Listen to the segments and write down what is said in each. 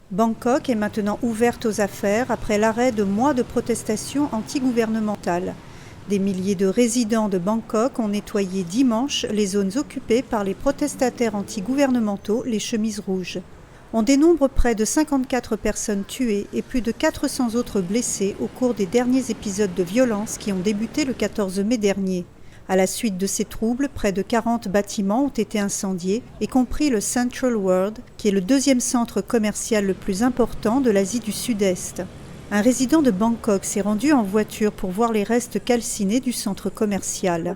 Bangkok est maintenant ouverte aux affaires après l'arrêt de mois de protestations antigouvernementales. Des milliers de résidents de Bangkok ont nettoyé dimanche les zones occupées par les protestataires antigouvernementaux, les chemises rouges. On dénombre près de 54 personnes tuées et plus de 400 autres blessées au cours des derniers épisodes de violence qui ont débuté le 14 mai dernier. À la suite de ces troubles, près de 40 bâtiments ont été incendiés, y compris le Central World, qui est le deuxième centre commercial le plus important de l'Asie du Sud-Est. Un résident de Bangkok s'est rendu en voiture pour voir les restes calcinés du centre commercial.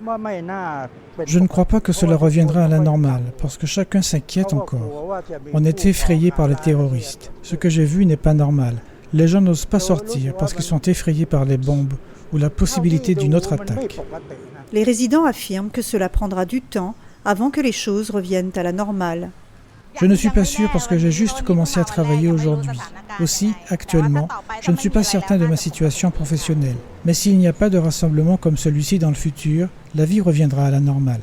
Je ne crois pas que cela reviendra à la normale, parce que chacun s'inquiète encore. On est effrayé par les terroristes. Ce que j'ai vu n'est pas normal. Les gens n'osent pas sortir parce qu'ils sont effrayés par les bombes ou la possibilité d'une autre attaque. Les résidents affirment que cela prendra du temps avant que les choses reviennent à la normale. Je ne suis pas sûr parce que j'ai juste commencé à travailler aujourd'hui. Aussi, actuellement, je ne suis pas certain de ma situation professionnelle. Mais s'il n'y a pas de rassemblement comme celui-ci dans le futur, la vie reviendra à la normale.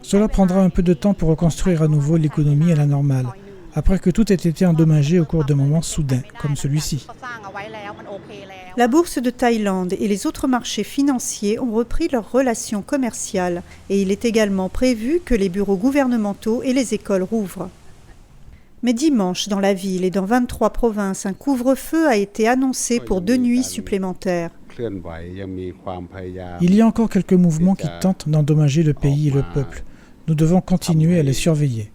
Cela prendra un peu de temps pour reconstruire à nouveau l'économie à la normale, après que tout ait été endommagé au cours de moments soudains, comme celui-ci. La bourse de Thaïlande et les autres marchés financiers ont repris leurs relations commerciales et il est également prévu que les bureaux gouvernementaux et les écoles rouvrent. Mais dimanche, dans la ville et dans 23 provinces, un couvre-feu a été annoncé pour 2 nuits supplémentaires. Il y a encore quelques mouvements qui tentent d'endommager le pays et le peuple. Nous devons continuer à les surveiller.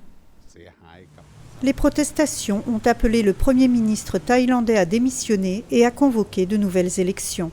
Les protestations ont appelé le Premier ministre thaïlandais à démissionner et à convoquer de nouvelles élections.